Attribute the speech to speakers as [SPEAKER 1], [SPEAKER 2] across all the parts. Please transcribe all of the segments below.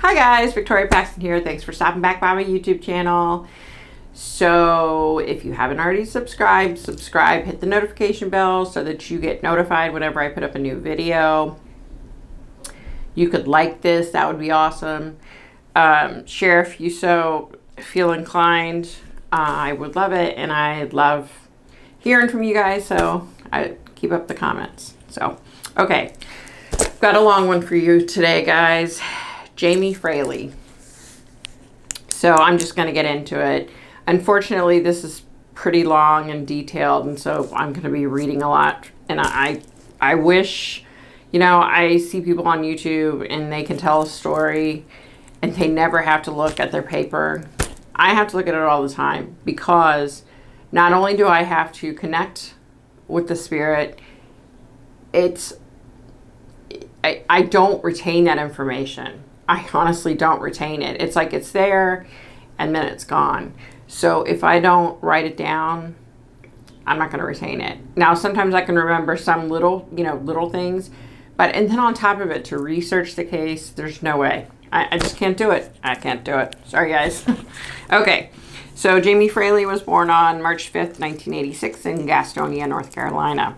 [SPEAKER 1] Hi guys, Victoria Paxton here. Thanks for stopping back by my YouTube channel. So if you haven't already subscribed, hit the notification bell so that you get notified whenever I put up a new video. You could like this, that would be awesome. Share if you so feel inclined. I would love it, and I love hearing from you guys, so I keep up the comments. So, okay, got a long one for you today, guys. Jamie Fraley. So I'm just going to get into it. Unfortunately, this is pretty long and detailed, and so I'm going to be reading a lot. And I wish, you know, I see people on YouTube and they can tell a story and they never have to look at their paper. I have to look at it all the time, because not only do I have to connect with the spirit, I don't retain that information. I honestly don't retain it. It's like it's there and then it's gone. So if I don't write it down, I'm not going to retain it. Now, sometimes I can remember some little things, and then on top of it, to research the case, there's no way. I just can't do it. I can't do it. Sorry, guys. Okay. So Jamie Fraley was born on March 5th, 1986 in Gastonia, North Carolina.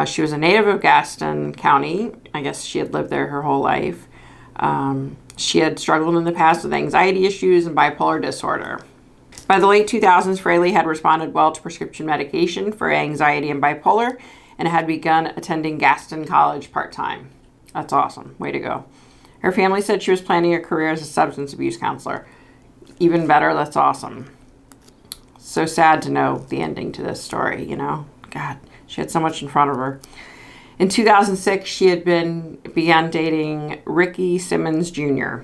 [SPEAKER 1] She was a native of Gaston County. I guess she had lived there her whole life. She had struggled in the past with anxiety issues and bipolar disorder. By the late 2000s, Fraley had responded well to prescription medication for anxiety and bipolar and had begun attending Gaston College part-time. That's awesome. Way to go. Her family said she was planning a career as a substance abuse counselor. Even better, that's awesome. So sad to know the ending to this story, you know? God. She had so much in front of her. In 2006, she had began dating Ricky Simmons Jr.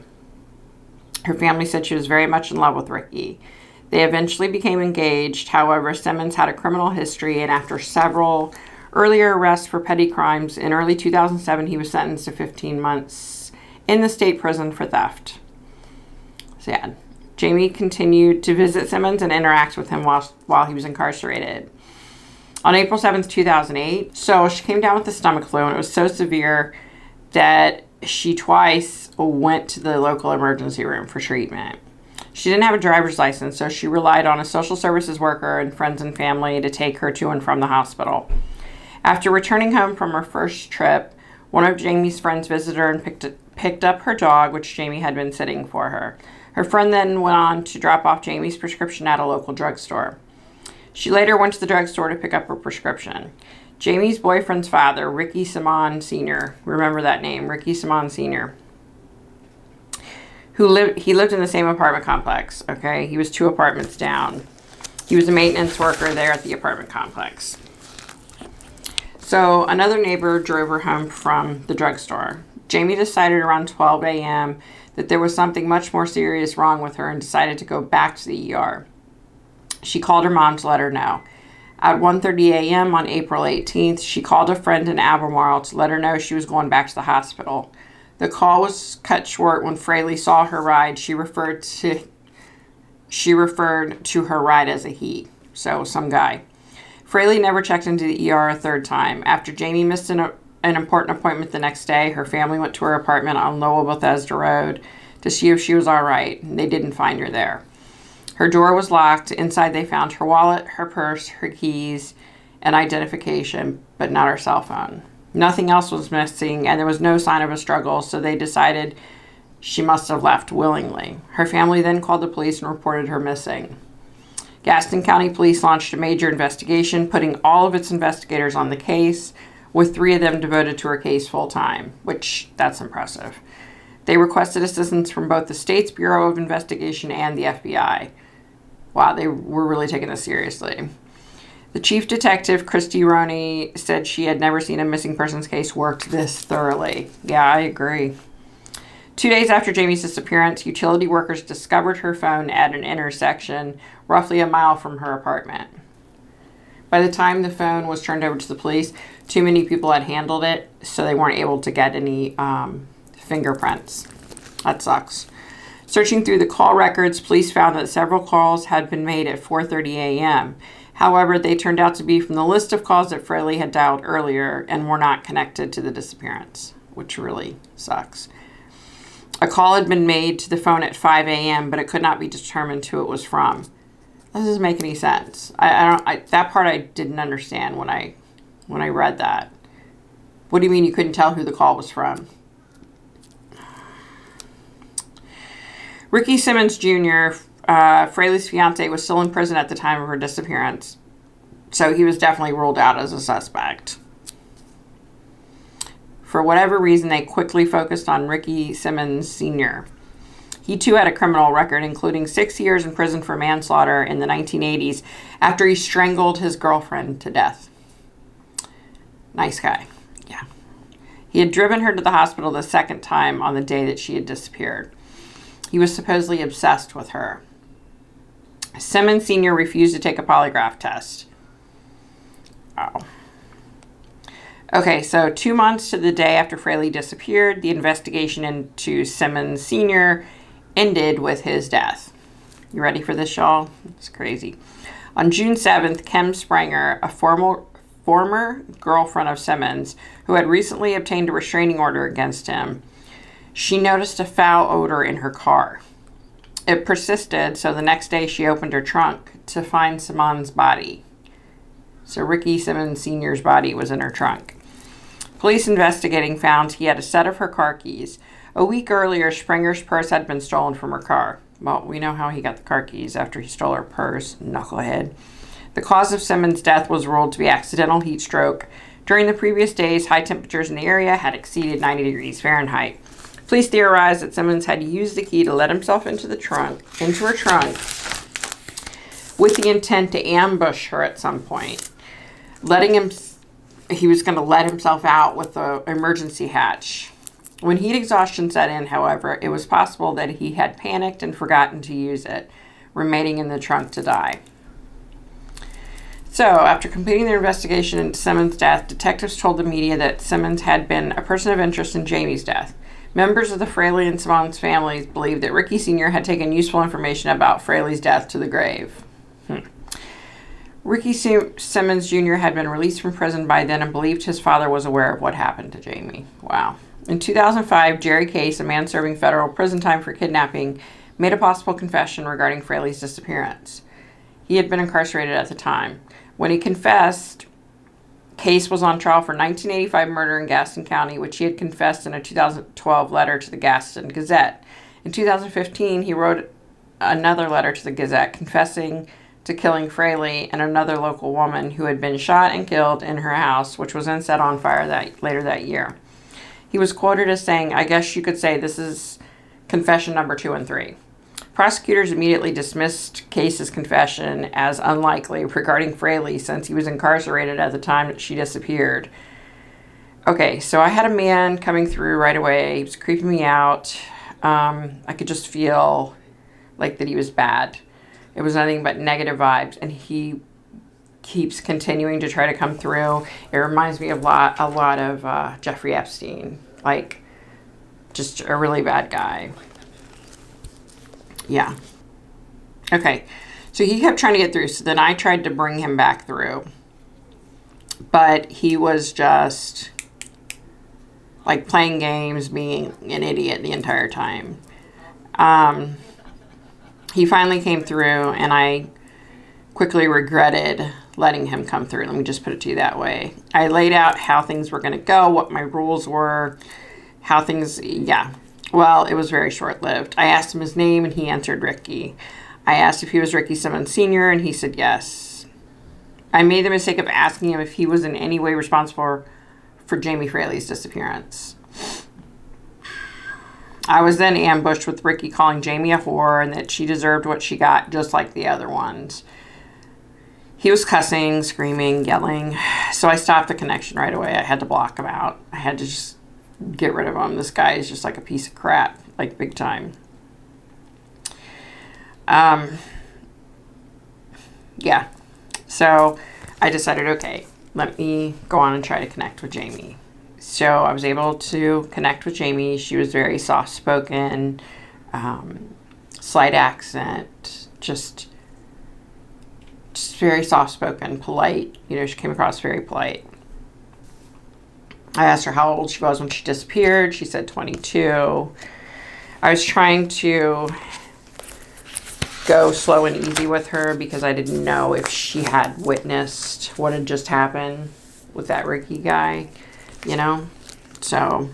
[SPEAKER 1] Her family said she was very much in love with Ricky. They eventually became engaged. However, Simmons had a criminal history, and after several earlier arrests for petty crimes, in early 2007, he was sentenced to 15 months in the state prison for theft. Sad. Jamie continued to visit Simmons and interact with him while he was incarcerated. On April 7th, 2008, so she came down with the stomach flu, and it was so severe that she twice went to the local emergency room for treatment. She didn't have a driver's license, so she relied on a social services worker and friends and family to take her to and from the hospital. After returning home from her first trip, one of Jamie's friends visited her and picked up her dog, which Jamie had been sitting for her. Her friend then went on to drop off Jamie's prescription at a local drugstore. She later went to the drugstore to pick up her prescription. Jamie's boyfriend's father, Ricky Simon Sr., remember that name, Ricky Simon Sr., he lived in the same apartment complex, okay? He was 2 apartments down. He was a maintenance worker there at the apartment complex. So another neighbor drove her home from the drugstore. Jamie decided around 12 a.m. that there was something much more serious wrong with her and decided to go back to the ER. She called her mom to let her know. At 1:30 a.m. on April 18th, she called a friend in Albemarle to let her know she was going back to the hospital. The call was cut short when Fraley saw her ride. She referred to her ride as a he, so some guy. Fraley never checked into the ER a third time. After Jamie missed an important appointment the next day, her family went to her apartment on Lowell Bethesda Road to see if she was all right. They didn't find her there. Her door was locked. Inside, they found her wallet, her purse, her keys, and identification, but not her cell phone. Nothing else was missing, and there was no sign of a struggle, so they decided she must have left willingly. Her family then called the police and reported her missing. Gaston County Police launched a major investigation, putting all of its investigators on the case, with 3 of them devoted to her case full-time, which, that's impressive. They requested assistance from both the state's Bureau of Investigation and the FBI. Wow, they were really taking this seriously. The chief detective, Christy Roney, said she had never seen a missing persons case worked this thoroughly. Yeah, I agree. 2 days after Jamie's disappearance, utility workers discovered her phone at an intersection roughly a mile from her apartment. By the time the phone was turned over to the police, too many people had handled it, so they weren't able to get any fingerprints. That sucks. Searching through the call records, police found that several calls had been made at 4:30 a.m. However, they turned out to be from the list of calls that Fraley had dialed earlier and were not connected to the disappearance, which really sucks. A call had been made to the phone at 5 a.m., but it could not be determined who it was from. That doesn't make any sense. That part I didn't understand when I read that. What do you mean you couldn't tell who the call was from? Ricky Simmons Jr., Fraley's fiance, was still in prison at the time of her disappearance, so he was definitely ruled out as a suspect. For whatever reason, they quickly focused on Ricky Simmons Sr. He too had a criminal record, including 6 years in prison for manslaughter in the 1980s after he strangled his girlfriend to death. Nice guy. Yeah. He had driven her to the hospital the second time on the day that she had disappeared. He was supposedly obsessed with her. Simmons Sr. refused to take a polygraph test. Oh. Okay, so 2 months to the day after Fraley disappeared, the investigation into Simmons Sr. ended with his death. You ready for this, y'all? It's crazy. On June 7th, Kim Spranger, a former girlfriend of Simmons, who had recently obtained a restraining order against him, she noticed a foul odor in her car. It persisted, so the next day she opened her trunk to find Simmons' body. So Ricky Simmons Sr.'s body was in her trunk. Police investigating found he had a set of her car keys. A week earlier, Springer's purse had been stolen from her car. Well, we know how he got the car keys after he stole her purse, knucklehead. The cause of Simmons' death was ruled to be accidental heat stroke. During the previous days, high temperatures in the area had exceeded 90 degrees Fahrenheit. Police theorized that Simmons had used the key to let himself into her trunk, with the intent to ambush her at some point. He was going to let himself out with the emergency hatch. When heat exhaustion set in, however, it was possible that he had panicked and forgotten to use it, remaining in the trunk to die. So, after completing their investigation into Simmons' death, detectives told the media that Simmons had been a person of interest in Jamie's death. Members of the Fraley and Simmons families believed that Ricky Sr. had taken useful information about Fraley's death to the grave. Ricky Simmons Jr. had been released from prison by then and believed his father was aware of what happened to Jamie. Wow. In 2005, Jerry Case, a man serving federal prison time for kidnapping, made a possible confession regarding Fraley's disappearance. He had been incarcerated at the time. When he confessed, Case was on trial for 1985 murder in Gaston County, which he had confessed in a 2012 letter to the Gaston Gazette. In 2015, he wrote another letter to the Gazette confessing to killing Fraley and another local woman who had been shot and killed in her house, which was then set on fire later that year. He was quoted as saying, "I guess you could say this is confession number 2 and 3. Prosecutors immediately dismissed Case's confession as unlikely regarding Fraley since he was incarcerated at the time that she disappeared. Okay, so I had a man coming through right away. He was creeping me out. I could just feel like that he was bad. It was nothing but negative vibes, and he keeps continuing to try to come through. It reminds me of a lot of Jeffrey Epstein, like just a really bad guy. Yeah. Okay, so he kept trying to get through, so then I tried to bring him back through, but he was just like playing games, being an idiot the entire time. He finally came through, and I quickly regretted letting him come through. Let me just put it to you that way. I laid out how things were going to go, what my rules were, how things, yeah. Well, it was very short-lived. I asked him his name, and he answered Ricky. I asked if he was Ricky Simmons Sr., and he said yes. I made the mistake of asking him if he was in any way responsible for Jamie Fraley's disappearance. I was then ambushed with Ricky calling Jamie a whore and that she deserved what she got, just like the other ones. He was cussing, screaming, yelling, so I stopped the connection right away. I had to block him out. I had to just get rid of him. This guy is just like a piece of crap, like big time. Yeah. So I decided, okay, let me go on and try to connect with Jamie. So I was able to connect with Jamie. She was very soft-spoken, slight accent, just very soft-spoken, polite. You know, she came across very polite. I asked her how old she was when she disappeared. She said 22. I was trying to go slow and easy with her because I didn't know if she had witnessed what had just happened with that Ricky guy, you know? So,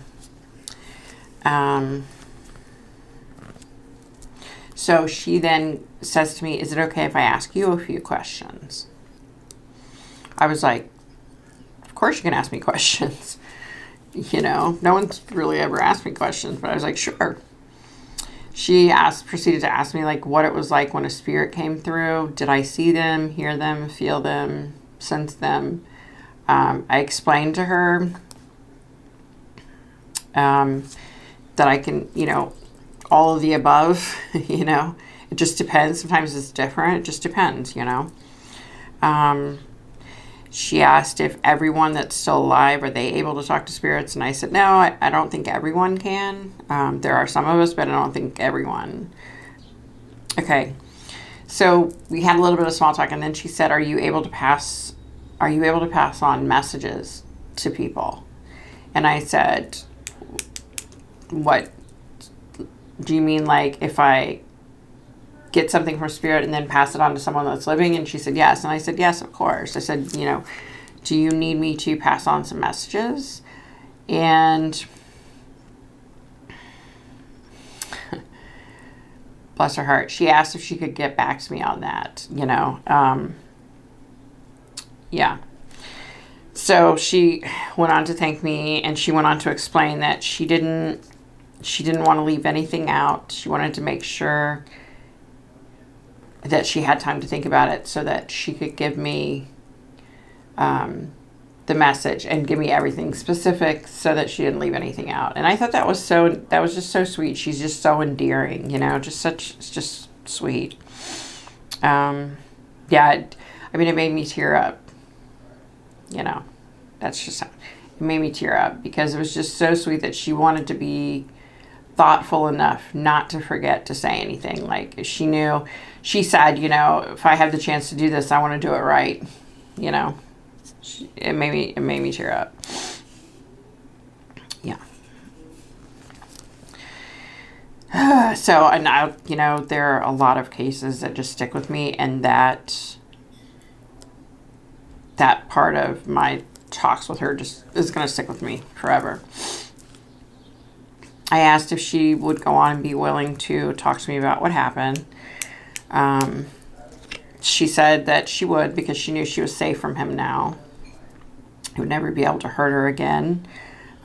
[SPEAKER 1] so she then says to me, is it okay if I ask you a few questions? I was like, of course you can ask me questions. You know, no one's really ever asked me questions, but I was like, sure. She proceeded to ask me like what it was like when a spirit came through. Did I see them, hear them, feel them, sense them? I explained to her that I can, you know, all of the above, you know. It just depends. Sometimes it's different. It just depends, you know. She asked if everyone that's still alive, are they able to talk to spirits? And I said, no, I don't think everyone can. There are some of us, but I don't think everyone. Okay. So we had a little bit of small talk, and then she said, are you able to pass on messages to people? And I said, what do you mean, like if I get something from spirit and then pass it on to someone that's living? And she said yes. And I said yes, of course. I said, you know, do you need me to pass on some messages? And bless her heart, she asked if she could get back to me on that, you know. Yeah. So she went on to thank me, and she went on to explain that she didn't want to leave anything out. She wanted to make sure that she had time to think about it so that she could give me the message and give me everything specific so that she didn't leave anything out. And I thought that was just so sweet. She's just so endearing, you know, it's just sweet. Yeah, I mean, it made me tear up, you know, it made me tear up because it was just so sweet that she wanted to be thoughtful enough not to forget to say anything. Like she knew, she said, you know, if I have the chance to do this, I want to do it right. You know, it made me tear up. Yeah. So, and I, you know, there are a lot of cases that just stick with me, and that part of my talks with her just is going to stick with me forever. I asked if she would go on and be willing to talk to me about what happened. She said that she would because she knew she was safe from him now. He would never be able to hurt her again.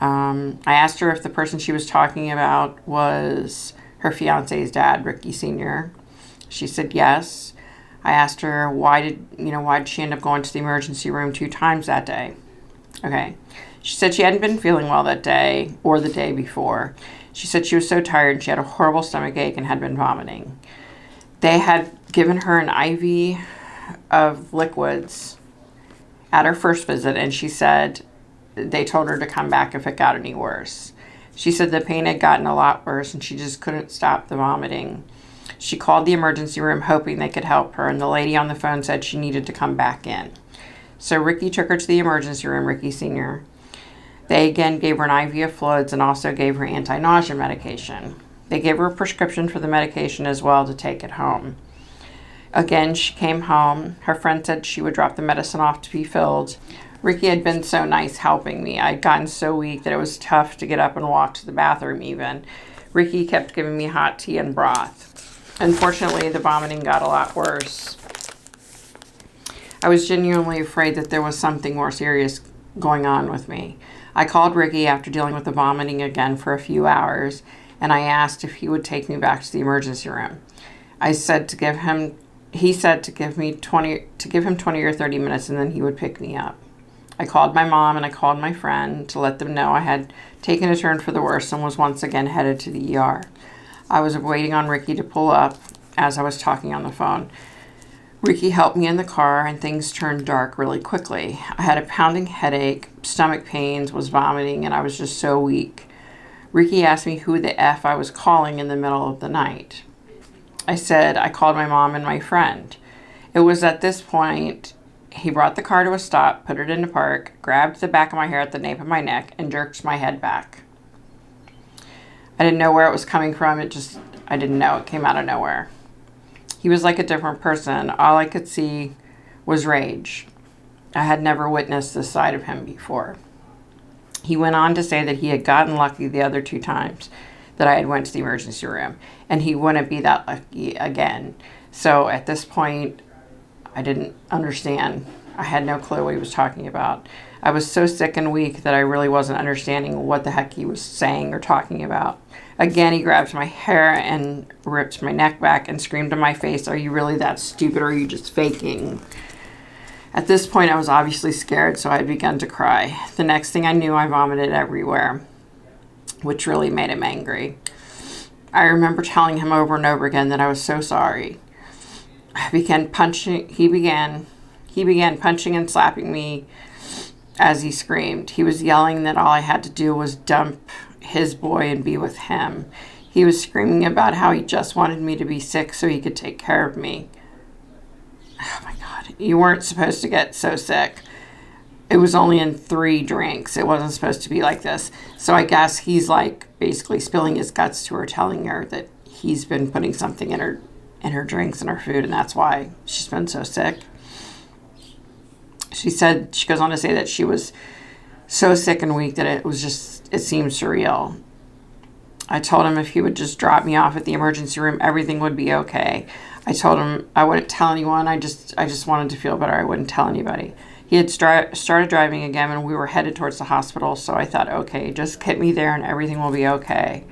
[SPEAKER 1] I asked her if the person she was talking about was her fiance's dad, Ricky Sr. She said yes. I asked her why did she end up going to the emergency room 2 times that day? Okay. She said she hadn't been feeling well that day or the day before. She said she was so tired and she had a horrible stomach ache and had been vomiting. They had given her an IV of liquids at her first visit, and she said they told her to come back if it got any worse. She said the pain had gotten a lot worse and she just couldn't stop the vomiting. She called the emergency room hoping they could help her, and the lady on the phone said she needed to come back in. So Ricky took her to the emergency room, Ricky Sr. They again gave her an IV of fluids and also gave her anti-nausea medication. They gave her a prescription for the medication as well to take it home. Again, she came home. Her friend said she would drop the medicine off to be filled. Ricky had been so nice helping me. I'd gotten so weak that it was tough to get up and walk to the bathroom even. Ricky kept giving me hot tea and broth. Unfortunately, the vomiting got a lot worse. I was genuinely afraid that there was something more serious going on with me. I called Ricky after dealing with the vomiting again for a few hours, and I asked if he would take me back to the emergency room. He said to give him 20 or 30 minutes, and then he would pick me up. I called my mom and I called my friend to let them know I had taken a turn for the worse and was once again headed to the ER. I was waiting on Ricky to pull up as I was talking on the phone. Ricky helped me in the car, and things turned dark really quickly. I had a pounding headache, stomach pains, was vomiting, and I was just so weak. Ricky asked me who the F I was calling in the middle of the night. I said I called my mom and my friend. It was at this point he brought the car to a stop, put it in the park, grabbed the back of my hair at the nape of my neck, and jerked my head back. I didn't know where it was coming from. I didn't know. It came out of nowhere. He was like a different person. All I could see was rage. I had never witnessed this side of him before. He went on to say that he had gotten lucky the other 2 times that I had went to the emergency room, and he wouldn't be that lucky again. So at this point, I didn't understand. I had no clue what he was talking about. I was so sick and weak that I really wasn't understanding what the heck he was saying or talking about. Again, he grabbed my hair and ripped my neck back and screamed in my face, "Are you really that stupid, or are you just faking?" At this point, I was obviously scared, so I had begun to cry. The next thing I knew, I vomited everywhere, which really made him angry. I remember telling him over and over again that I was so sorry. He began punching and slapping me as he screamed. He was yelling that all I had to do was dump his boy and be with him. He was screaming about how he just wanted me to be sick so he could take care of me. Oh my God, you weren't supposed to get so sick. It was only in 3 drinks. It wasn't supposed to be like this. So I guess he's like basically spilling his guts to her, telling her that he's been putting something in her drinks and her food, and that's why she's been so sick. She goes on to say that she was so sick and weak that it seemed surreal. I told him if he would just drop me off at the emergency room, everything would be okay. I told him I wouldn't tell anyone. I just wanted to feel better. I wouldn't tell anybody. He had started driving again, and we were headed towards the hospital, so I thought, okay, just get me there and everything will be okay.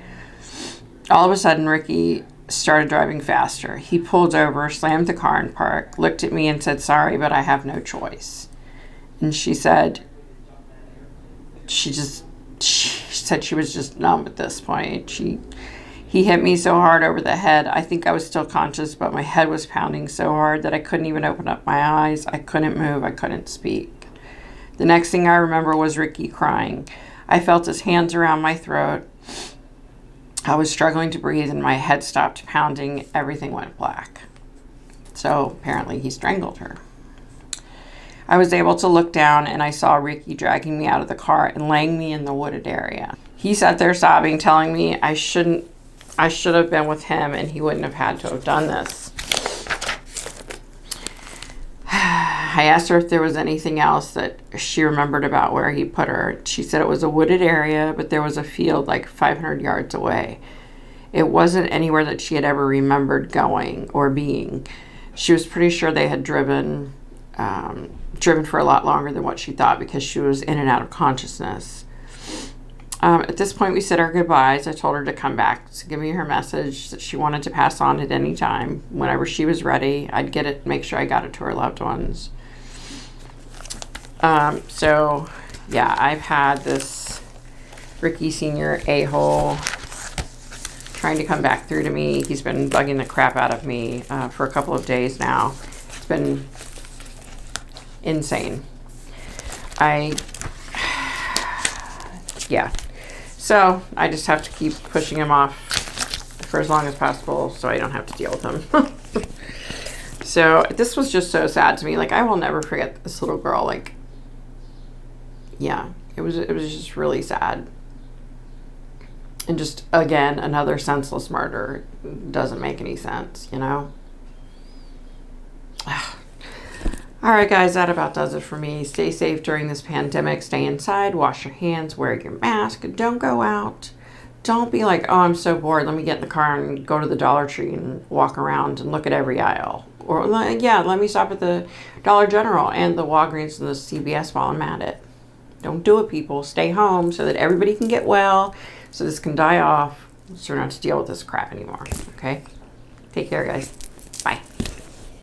[SPEAKER 1] All of a sudden, Ricky started driving faster. He pulled over, slammed the car in park, looked at me and said, "Sorry, but I have no choice." And she said she said she was just numb at this point. He hit me so hard over the head. I think I was still conscious, but my head was pounding so hard that I couldn't even open up my eyes. I couldn't move. I couldn't speak. The next thing I remember was Ricky crying. I felt his hands around my throat. I was struggling to breathe, and my head stopped pounding. Everything went black. So apparently he strangled her. I was able to look down, and I saw Ricky dragging me out of the car and laying me in the wooded area. He sat there sobbing, telling me I should have been with him, and he wouldn't have had to have done this. I asked her if there was anything else that she remembered about where he put her. She said it was a wooded area, but there was a field like 500 yards away. It wasn't anywhere that she had ever remembered going or being. She was pretty sure they had driven for a lot longer than what she thought, because she was in and out of consciousness. At this point, we said our goodbyes. I told her to come back to give me her message that she wanted to pass on at any time. Whenever she was ready, I'd get it, make sure I got it to her loved ones. So, yeah, I've had this Ricky Sr. a-hole trying to come back through to me. He's been bugging the crap out of me for a couple of days now. It's been insane. Yeah. So I just have to keep pushing him off for as long as possible so I don't have to deal with him. So this was just so sad to me. Like, I will never forget this little girl. Like, yeah, it was just really sad. And just, again, another senseless murder. Doesn't make any sense, you know? All right, guys, that about does it for me. Stay safe during this pandemic. Stay inside. Wash your hands. Wear your mask. Don't go out. Don't be like, oh, I'm so bored. Let me get in the car and go to the Dollar Tree and walk around and look at every aisle. Or, yeah, let me stop at the Dollar General and the Walgreens and the CVS while I'm at it. Don't do it, people. Stay home so that everybody can get well, so this can die off, so we don't have to deal with this crap anymore, okay? Take care, guys. Bye.